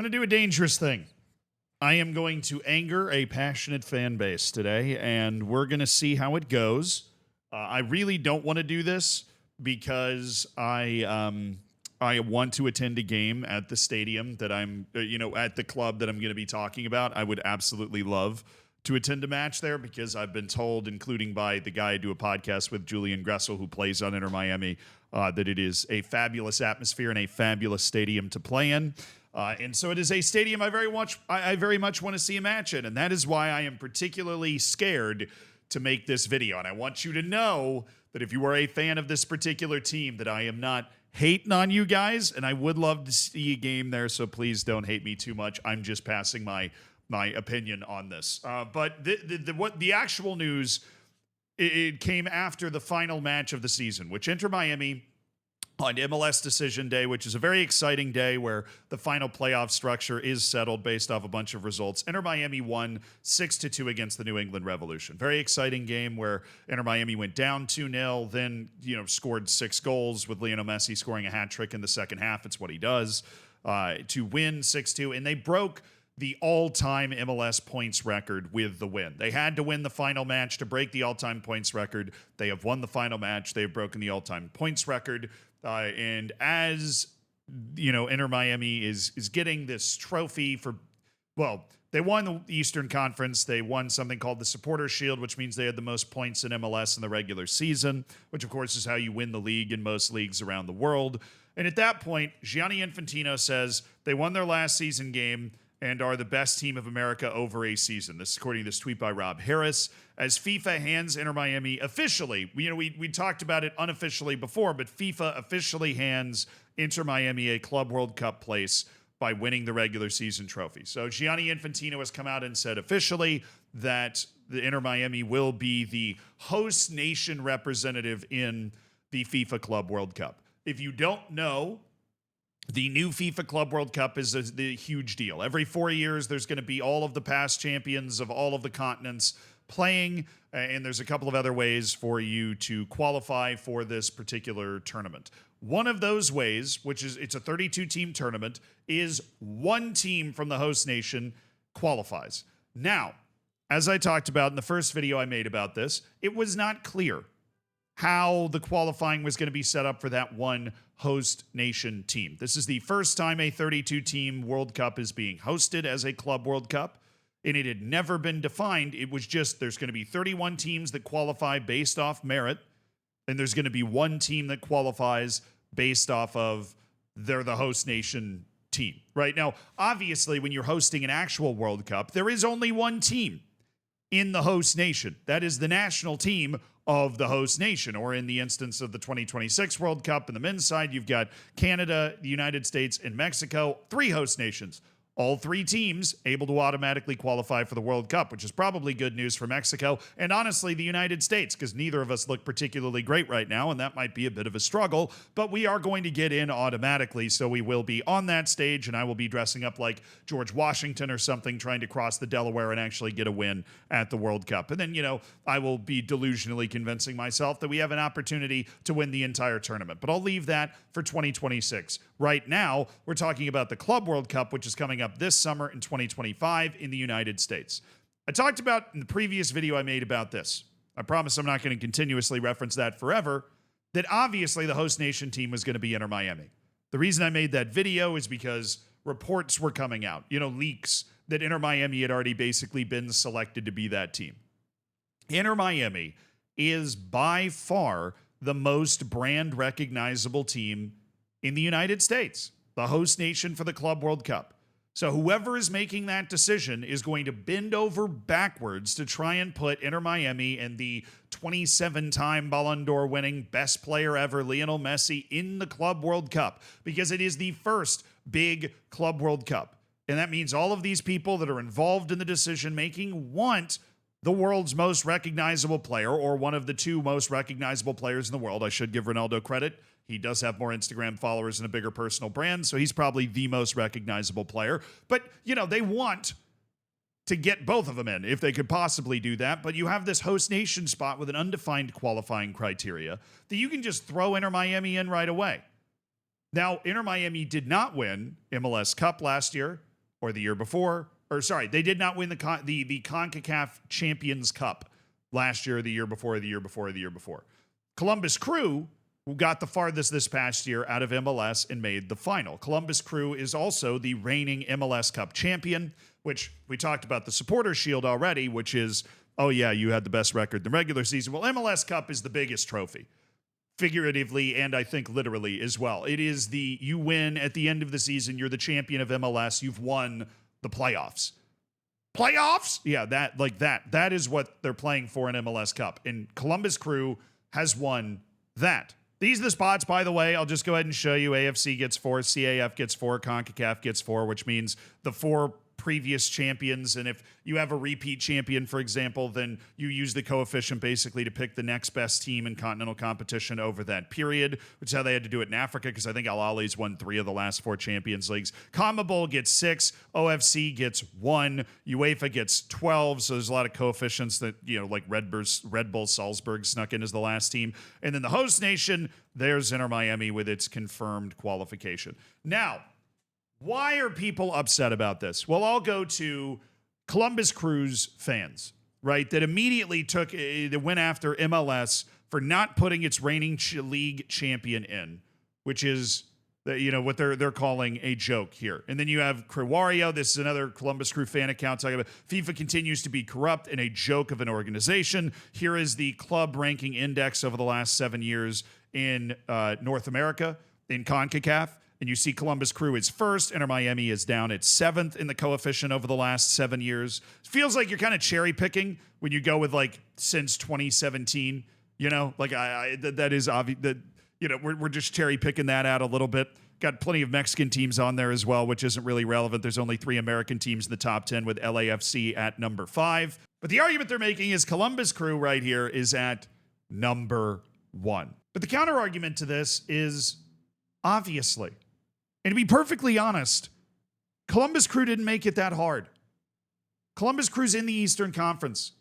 I'm going to do a dangerous thing. I am going to anger a passionate fan base today, and we're going to see how it goes. I really don't want to do this because I want to attend a game at the stadium that I'm, at the club that I'm going to be talking about. I would absolutely love to attend a match there because I've been told, including by the guy I do a podcast with, Julian Gressel, who plays on Inter Miami, that it is a fabulous atmosphere and a fabulous stadium to play in. And so it is a stadium I very much want to see a match in. And that is why I am particularly scared to make this video. And I want you to know that if you are a fan of this particular team, that I am not hating on you guys. And I would love to see a game there. So please don't hate me too much. I'm just passing my opinion on this. But the actual news, it came after the final match of the season, which Inter Miami on MLS Decision Day, which is a very exciting day where the final playoff structure is settled based off a bunch of results. Inter Miami won 6-2 against the New England Revolution. Very exciting game where Inter Miami went down 2-0, then scored 6 goals with Lionel Messi scoring a hat trick in the second half. It's what he does to win 6-2, and they broke the all-time MLS points record with the win. They had to win the final match to break the all-time points record. They have won the final match. They've broken the all-time points record. And as Inter Miami is getting this trophy for, they won the Eastern Conference. They won something called the Supporter Shield, which means they had the most points in MLS in the regular season, which of course is how you win the league in most leagues around the world. And at that point, Gianni Infantino says they won their last season game and are the best team of America over a season. This is according to this tweet by Rob Harris. As FIFA hands Inter Miami officially, we talked about it unofficially before, but FIFA officially hands Inter Miami a Club World Cup place by winning the regular season trophy. So Gianni Infantino has come out and said officially that the Inter Miami will be the host nation representative in the FIFA Club World Cup. If you don't know, the new FIFA Club World Cup is the huge deal. Every 4 years, there's going to be all of the past champions of all of the continents playing, and there's a couple of other ways for you to qualify for this particular tournament. One of those ways, it's a 32-team tournament, is one team from the host nation qualifies. Now, as I talked about in the first video I made about this, it was not clear how the qualifying was going to be set up for that one host nation team. This is the first time a 32-team World Cup is being hosted as a Club World Cup, and it had never been defined. It was just there's going to be 31 teams that qualify based off merit, and there's going to be one team that qualifies based off of they're the host nation team. Right now, obviously, when you're hosting an actual World Cup, there is only one team in the host nation. That is the national team of the host nation, or in the instance of the 2026 World Cup in the men's side, you've got Canada, the United States, and Mexico, 3 host nations. All 3 teams able to automatically qualify for the World Cup, which is probably good news for Mexico and honestly the United States, because neither of us look particularly great right now, and that might be a bit of a struggle, but we are going to get in automatically, so we will be on that stage, and I will be dressing up like George Washington or something, trying to cross the Delaware and actually get a win at the World Cup. And then, I will be delusionally convincing myself that we have an opportunity to win the entire tournament, but I'll leave that for 2026. Right now, we're talking about the Club World Cup, which is coming up this summer in 2025 in the United States. I talked about in the previous video I made about this. I promise I'm not going to continuously reference that forever, that obviously the host nation team was going to be Inter Miami. The reason I made that video is because reports were coming out, leaks that Inter Miami had already basically been selected to be that team. Inter Miami is by far the most brand recognizable team in the United States, the host nation for the Club World Cup. So whoever is making that decision is going to bend over backwards to try and put Inter Miami and the 27-time Ballon d'Or winning best player ever, Lionel Messi, in the Club World Cup, because it is the first big Club World Cup. And that means all of these people that are involved in the decision-making want the world's most recognizable player, or one of the 2 most recognizable players in the world. I should give Ronaldo credit. He does have more Instagram followers and a bigger personal brand, so he's probably the most recognizable player. But, they want to get both of them in if they could possibly do that. But you have this host nation spot with an undefined qualifying criteria that you can just throw Inter Miami in right away. Now, Inter Miami did not win MLS Cup last year. or the year before. Or sorry, they did not win the CONCACAF Champions Cup last year, the year before, the year before, the year before. Columbus Crew, who got the farthest this past year out of MLS and made the final. Columbus Crew is also the reigning MLS Cup champion, which we talked about the Supporter Shield already, which is, oh yeah, you had the best record in the regular season. Well, MLS Cup is the biggest trophy, figuratively and I think literally as well. It is you win at the end of the season, you're the champion of MLS, you've won the playoffs. Playoffs? Yeah, that is what they're playing for in MLS Cup. And Columbus Crew has won that. These are the spots, by the way. I'll just go ahead and show you. AFC gets 4, CAF gets 4, CONCACAF gets 4, which means the 4 previous champions. And if you have a repeat champion, for example, then you use the coefficient basically to pick the next best team in continental competition over that period, which is how they had to do it in Africa, because I think Al Ahly's won 3 of the last 4 Champions Leagues. CONMEBOL gets 6, OFC gets 1, UEFA gets 12, so there's a lot of coefficients that, like Red Bull Salzburg snuck in as the last team. And then the host nation, there's Inter Miami with its confirmed qualification. Now, why are people upset about this? Well, I'll go to Columbus Crew's fans, right, that immediately went after MLS for not putting its reigning league champion in, which is what they're calling a joke here. And then you have Crewario. This is another Columbus Crew fan account talking about FIFA continues to be corrupt and a joke of an organization. Here is the club ranking index over the last 7 years in North America, in CONCACAF. And you see Columbus Crew is first. Inter Miami is down at 7th in the coefficient over the last 7 years. It feels like you're kind of cherry picking when you go with since 2017. That is obvious. That we're just cherry picking that out a little bit. Got plenty of Mexican teams on there as well, which isn't really relevant. There's only 3 American teams in the top 10 with LAFC at number 5. But the argument they're making is Columbus Crew right here is at number 1. But the counter argument to this is obviously, and to be perfectly honest, Columbus Crew didn't make it that hard. Columbus Crew's in the Eastern Conference.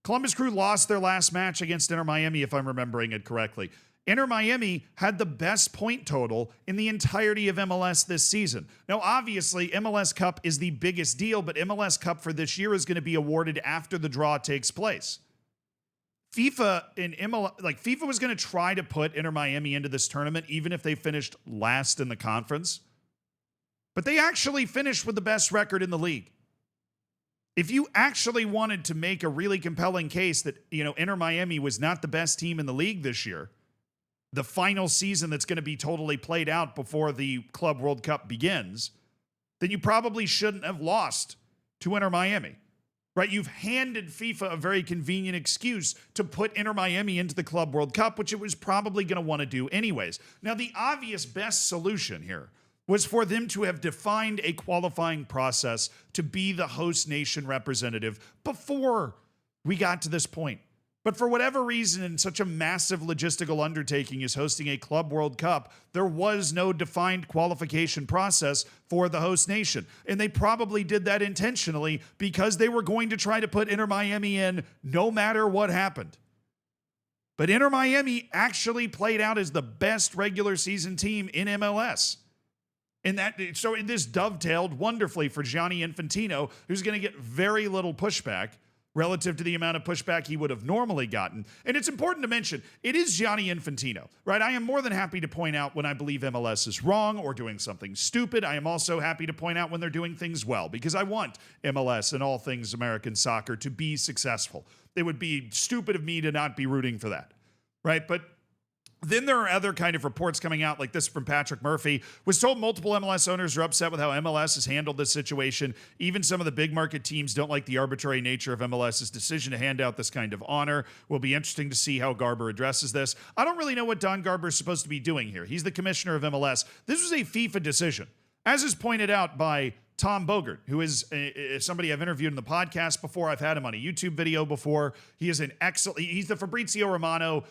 Columbus Crew lost their last match against Inter Miami, if I'm remembering it correctly. Inter Miami had the best point total in the entirety of MLS this season. Now, obviously, MLS Cup is the biggest deal, but MLS Cup for this year is going to be awarded after the draw takes place. FIFA was going to try to put Inter Miami into this tournament, even if they finished last in the conference. But they actually finished with the best record in the league. If you actually wanted to make a really compelling case that, Inter Miami was not the best team in the league this year, the final season that's going to be totally played out before the Club World Cup begins, then you probably shouldn't have lost to Inter Miami. Right, you've handed FIFA a very convenient excuse to put Inter Miami into the Club World Cup, which it was probably going to want to do anyways. Now, the obvious best solution here was for them to have defined a qualifying process to be the host nation representative before we got to this point. But for whatever reason, in such a massive logistical undertaking as hosting a Club World Cup, there was no defined qualification process for the host nation. And they probably did that intentionally because they were going to try to put Inter Miami in no matter what happened. But Inter Miami actually played out as the best regular season team in MLS. And this dovetailed wonderfully for Gianni Infantino, who's going to get very little pushback relative to the amount of pushback he would have normally gotten. And it's important to mention, it is Gianni Infantino, right? I am more than happy to point out when I believe MLS is wrong or doing something stupid. I am also happy to point out when they're doing things well, because I want MLS and all things American soccer to be successful. It would be stupid of me to not be rooting for that, right? But then there are other kind of reports coming out like this from Patrick Murphy. Was told multiple MLS owners are upset with how MLS has handled this situation. Even some of the big market teams don't like the arbitrary nature of MLS's decision to hand out this kind of honor. Will be interesting to see how Garber addresses this. I don't really know what Don Garber is supposed to be doing here. He's the commissioner of MLS. This was a FIFA decision, as is pointed out by Tom Bogert, who is somebody I've interviewed in the podcast before. I've had him on a YouTube video before. He is he's the Fabrizio Romano,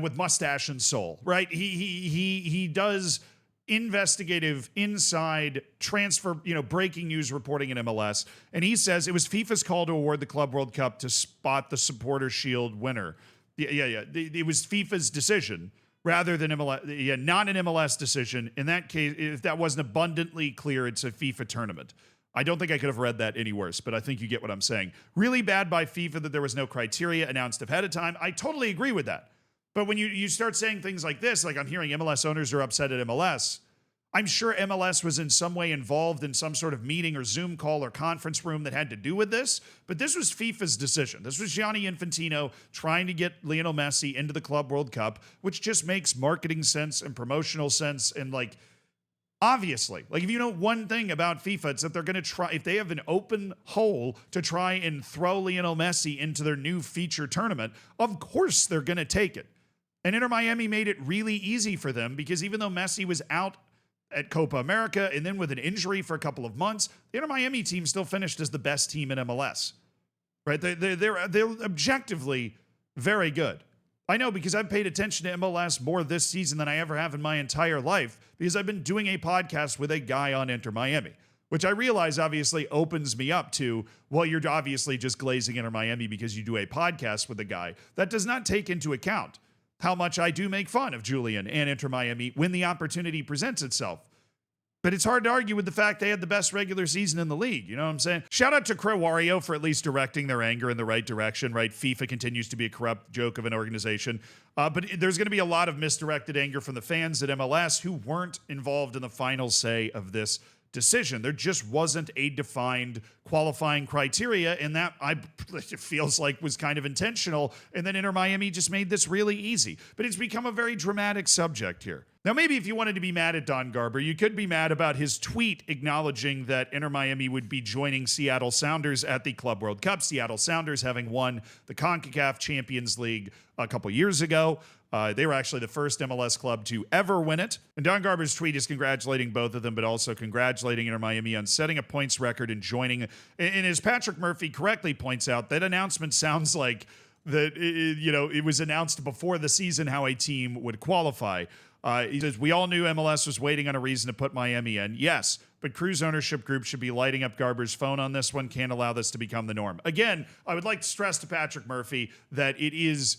with mustache and soul, right? He does investigative inside transfer, breaking news reporting in MLS. And he says it was FIFA's call to award the Club World Cup to spot the Supporter Shield winner. Yeah. It was FIFA's decision rather than MLS. Not an MLS decision. In that case, if that wasn't abundantly clear, it's a FIFA tournament. I don't think I could have read that any worse, but I think you get what I'm saying. Really bad by FIFA that there was no criteria announced ahead of time. I totally agree with that. But when you start saying things like this, like I'm hearing MLS owners are upset at MLS, I'm sure MLS was in some way involved in some sort of meeting or Zoom call or conference room that had to do with this. But this was FIFA's decision. This was Gianni Infantino trying to get Lionel Messi into the Club World Cup, which just makes marketing sense and promotional sense. And like, obviously, like if you know one thing about FIFA, it's that they're going to try, if they have an open hole to try and throw Lionel Messi into their new feature tournament, of course they're going to take it. And Inter Miami made it really easy for them because even though Messi was out at Copa America and then with an injury for a couple of months, the Inter Miami team still finished as the best team in MLS, right? They're objectively very good. I know because I've paid attention to MLS more this season than I ever have in my entire life because I've been doing a podcast with a guy on Inter Miami, which I realize obviously opens me up to, well, you're obviously just glazing Inter Miami because you do a podcast with a guy. That does not take into account how much I do make fun of Julian and Inter Miami when the opportunity presents itself. But it's hard to argue with the fact they had the best regular season in the league. You know what I'm saying? Shout out to Crewario for at least directing their anger in the right direction, right? FIFA continues to be a corrupt joke of an organization. But there's going to be a lot of misdirected anger from the fans at MLS who weren't involved in the final say of this decision. There just wasn't a defined qualifying criteria, and that it feels like was kind of intentional. And then Inter Miami just made this really easy. But it's become a very dramatic subject here. Now, maybe if you wanted to be mad at Don Garber, you could be mad about his tweet acknowledging that Inter Miami would be joining Seattle Sounders at the Club World Cup. Seattle Sounders having won the CONCACAF Champions League a couple years ago. They were actually the first MLS club to ever win it. And Don Garber's tweet is congratulating both of them, but also congratulating Inter Miami on setting a points record and joining. And as Patrick Murphy correctly points out, that announcement sounds like that, it was announced before the season how a team would qualify. He says, we all knew MLS was waiting on a reason to put Miami in. Yes, but Cruz ownership group should be lighting up Garber's phone on this one. Can't allow this to become the norm. Again, I would like to stress to Patrick Murphy that it is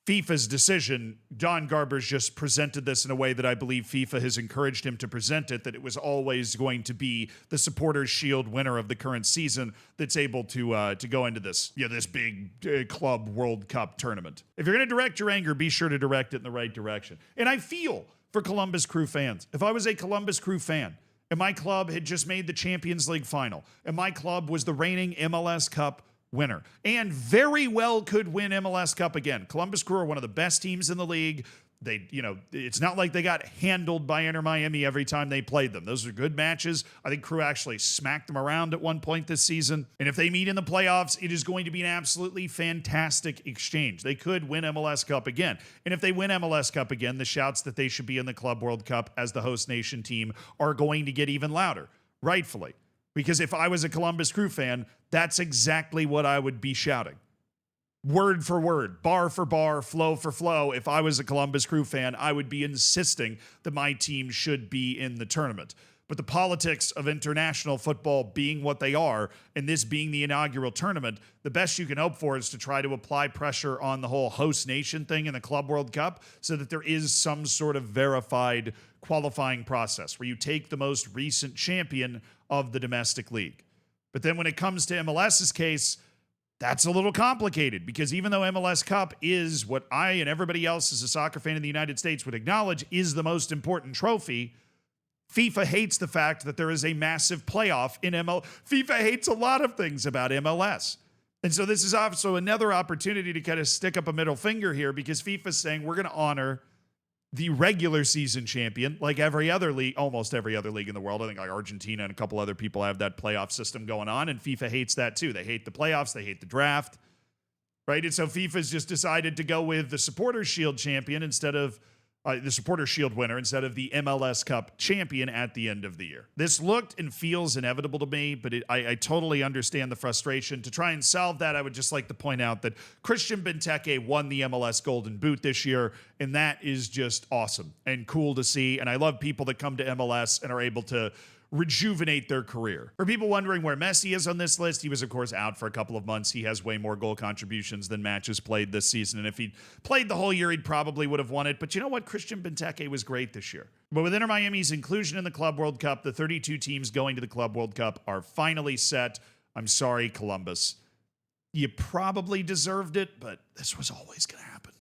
FIFA's decision. Don Garber's just presented this in a way that I believe FIFA has encouraged him to present it, that it was always going to be the Supporters Shield winner of the current season that's able to go into this, this big Club World Cup tournament. If you're going to direct your anger, be sure to direct it in the right direction. And I feel for Columbus Crew fans. If I was a Columbus Crew fan and my club had just made the Champions League final and my club was the reigning MLS Cup winner and very well could win MLS Cup again. Columbus Crew are one of the best teams in the league. They, it's not like they got handled by Inter Miami every time they played them. Those are good matches. I think Crew actually smacked them around at one point this season. And if they meet in the playoffs, it is going to be an absolutely fantastic exchange. They could win MLS Cup again. And if they win MLS Cup again, the shouts that they should be in the Club World Cup as the host nation team are going to get even louder, rightfully. Because if I was a Columbus Crew fan, that's exactly what I would be shouting. Word for word, bar for bar, flow for flow. If I was a Columbus Crew fan, I would be insisting that my team should be in the tournament. But the politics of international football being what they are, and this being the inaugural tournament, the best you can hope for is to try to apply pressure on the whole host nation thing in the Club World Cup so that there is some sort of verified qualifying process where you take the most recent champion of the domestic league. But then when it comes to MLS's case, that's a little complicated because even though MLS Cup is what I and everybody else as a soccer fan in the United States would acknowledge is the most important trophy, FIFA hates the fact that there is a massive playoff in MLS. FIFA hates a lot of things about MLS. And so this is also another opportunity to kind of stick up a middle finger here because FIFA's saying we're going to honor the regular season champion, like every other league, almost every other league in the world. I think like Argentina and a couple other people have that playoff system going on, and FIFA hates that too. They hate the playoffs. They hate the draft, right? And so FIFA's just decided to go with the Supporters Shield champion instead of the Supporters Shield winner instead of the MLS Cup champion at the end of the year. This looked and feels inevitable to me, but I totally understand the frustration. To try and solve that, I would just like to point out that Christian Benteke won the MLS Golden Boot this year, and that is just awesome and cool to see. And I love people that come to MLS and are able to rejuvenate their career. For people wondering where Messi is on this list, he was, of course, out for a couple of months. He has way more goal contributions than matches played this season. And if he'd played the whole year, he probably would have won it. But you know what? Christian Benteke was great this year. But with Inter Miami's inclusion in the Club World Cup, the 32 teams going to the Club World Cup are finally set. I'm sorry, Columbus. You probably deserved it, but this was always going to happen.